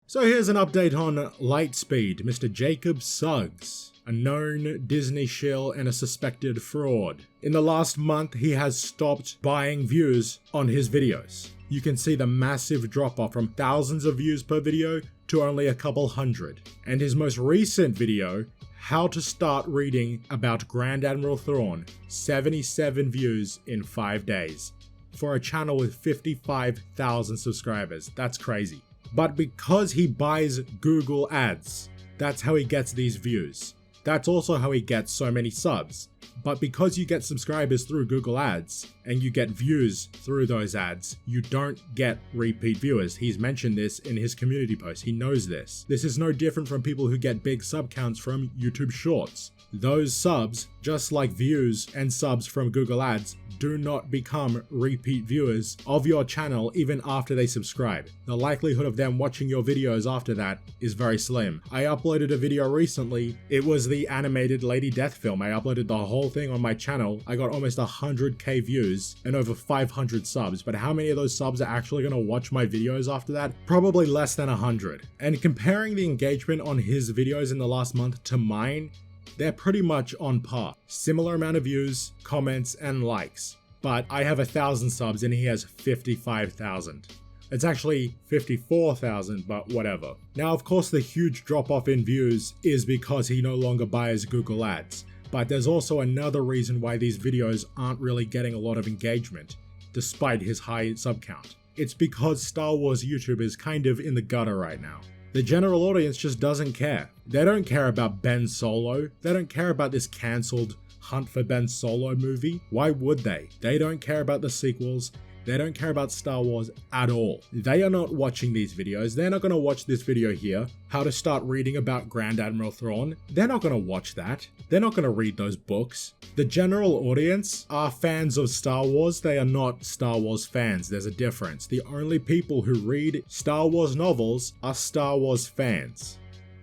So here's an update on Lightspeed, Mr. Jacob Suggs, a known Disney shill and a suspected fraud. In the last month, he has stopped buying views on his videos. You can see the massive drop off from thousands of views per video to only a couple hundred. And his most recent video, how to start reading about Grand Admiral Thrawn, 77 views in 5 days. For a channel with 55,000 subscribers, that's crazy. But because he buys Google ads, that's how he gets these views. That's also how he gets so many subs. But because you get subscribers through Google ads and you get views through those ads, you don't get repeat viewers. He's mentioned this in his community post. He knows this. This is no different from people who get big sub counts from YouTube Shorts. Those subs, just like views and subs from Google ads, do not become repeat viewers of your channel even after they subscribe. The likelihood of them watching your videos after that is very slim. I uploaded a video recently. It was the animated Lady Death film. I uploaded the whole thing on my channel. I got almost 100k views and over 500 subs, but how many of those subs are actually going to watch my videos after that? Probably less than 100. And comparing the engagement on his videos in the last month to mine, they're pretty much on par. Similar amount of views, comments, and likes. But I have 1,000 subs and he has 55,000. It's actually 54,000, but whatever. Now, of course, the huge drop off in views is because he no longer buys Google ads. But there's also another reason why these videos aren't really getting a lot of engagement, despite his high sub count. It's because Star Wars YouTube is kind of in the gutter right now. The general audience just doesn't care. They don't care about Ben Solo. They don't care about this cancelled Hunt for Ben Solo movie. Why would they? They don't care about the sequels. They don't care about Star Wars at all. They are not watching these videos. They're not going to watch this video here, how to start reading about Grand Admiral Thrawn. They're not going to watch that. They're not going to read those books. The general audience are fans of Star Wars. They are not Star Wars fans. There's a difference. The only people who read Star Wars novels are Star Wars fans,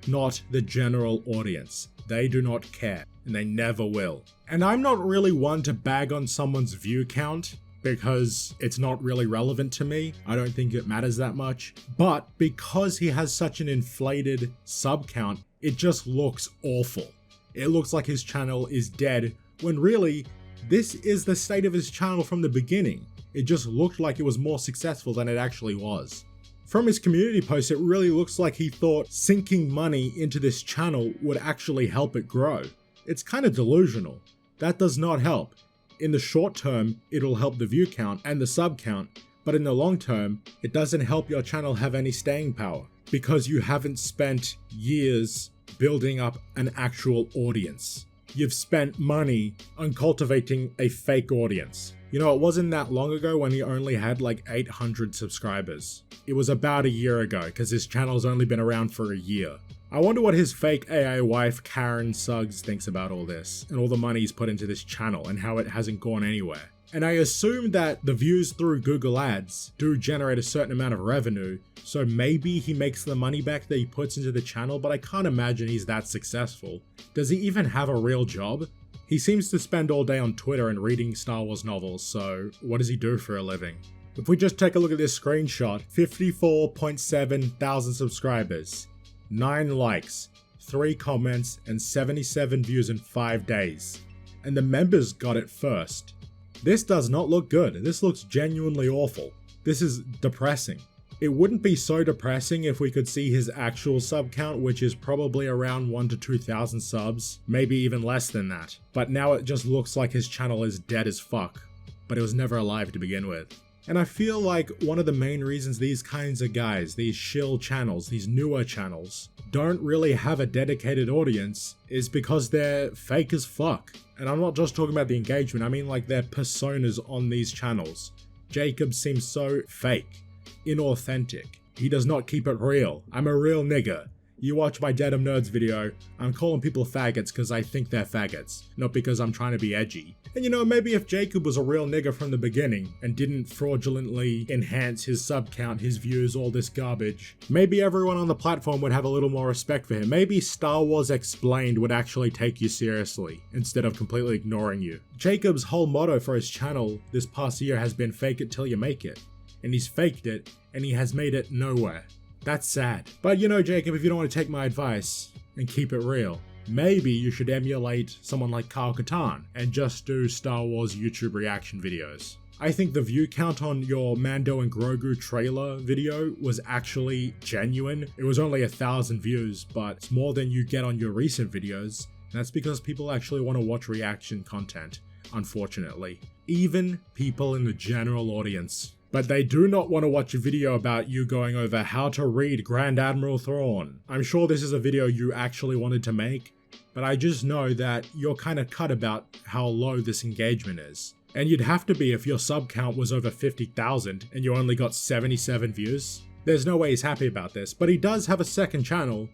not the general audience. They do not care, and they never will. And I'm not really one to bag on someone's view count, because it's not really relevant to me. I don't think it matters that much. But because he has such an inflated sub count, it just looks awful. It looks like his channel is dead, when really, this is the state of his channel from the beginning. It just looked like it was more successful than it actually was. From his community post, it really looks like he thought sinking money into this channel would actually help it grow. It's kind of delusional. That does not help. In the short term, it'll help the view count and the sub count, but in the long term, it doesn't help your channel have any staying power because you haven't spent years building up an actual audience. You've spent money on cultivating a fake audience. You know, it wasn't that long ago when he only had like 800 subscribers. It was about a year ago because his channel's only been around for a year. I wonder what his fake AI wife Karen Suggs thinks about all this and all the money he's put into this channel and how it hasn't gone anywhere. And I assume that the views through Google ads do generate a certain amount of revenue, so maybe he makes the money back that he puts into the channel, but I can't imagine he's that successful. Does he even have a real job? He seems to spend all day on Twitter and reading Star Wars novels, so what does he do for a living? If we just take a look at this screenshot, 54.7 thousand subscribers, 9 likes, 3 comments, and 77 views in 5 days. And the members got it first. This does not look good. This looks genuinely awful. This is depressing. It wouldn't be so depressing if we could see his actual sub count, which is probably around 1,000 to 2,000 subs, maybe even less than that. But now it just looks like his channel is dead as fuck, but it was never alive to begin with. And I feel like one of the main reasons these kinds of guys, these shill channels, these newer channels, don't really have a dedicated audience is because they're fake as fuck. And I'm not just talking about the engagement, I mean like their personas on these channels. Jacob seems so fake, inauthentic. He does not keep it real. I'm a real nigger. You watch my Dead Nerds video, I'm calling people faggots because I think they're faggots, not because I'm trying to be edgy. And you know, maybe if Jacob was a real nigger from the beginning and didn't fraudulently enhance his sub count, his views, all this garbage, maybe everyone on the platform would have a little more respect for him. Maybe Star Wars Explained would actually take you seriously instead of completely ignoring you. Jacob's whole motto for his channel this past year has been fake it till you make it. And he's faked it, and he has made it nowhere. That's sad. But you know, Jacob, if you don't want to take my advice and keep it real, maybe you should emulate someone like Kyle Katarn and just do Star Wars YouTube reaction videos. I think the view count on your Mando and Grogu trailer video was actually genuine. It was only 1,000 views, but it's more than you get on your recent videos. And that's because people actually want to watch reaction content, unfortunately. Even people in the general audience. But they do not want to watch a video about you going over how to read Grand Admiral Thrawn. I'm sure this is a video you actually wanted to make, but I just know that you're kind of cut about how low this engagement is. And you'd have to be if your sub count was over 50,000 and you only got 77 views. There's no way he's happy about this, but he does have a second channel.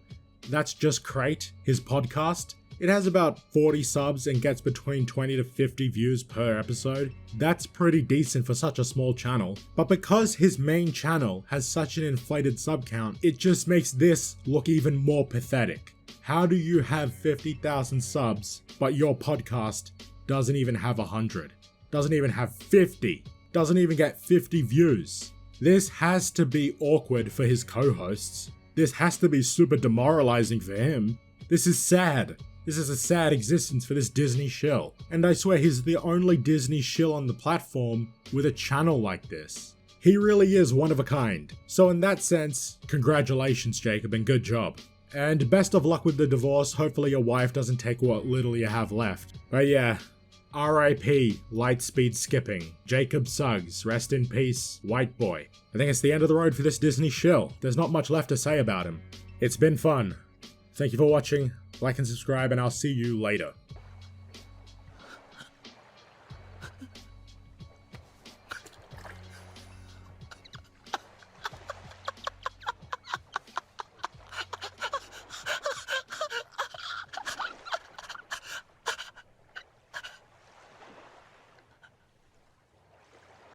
That's Just Crate, his podcast. It has about 40 subs and gets between 20 to 50 views per episode. That's pretty decent for such a small channel. But because his main channel has such an inflated sub count, it just makes this look even more pathetic. How do you have 50,000 subs, but your podcast doesn't even have 100? Doesn't even have 50? Doesn't even get 50 views? This has to be awkward for his co-hosts. This has to be super demoralizing for him. This is sad. This is a sad existence for this Disney shill. And I swear he's the only Disney shill on the platform with a channel like this. He really is one of a kind. So in that sense, congratulations Jacob and good job. And best of luck with the divorce. Hopefully your wife doesn't take what little you have left. But yeah, RIP, Lightspeed Skipping, Jacob Suggs, rest in peace, white boy. I think it's the end of the road for this Disney shill. There's not much left to say about him. It's been fun. Thank you for watching, like and subscribe, and I'll see you later.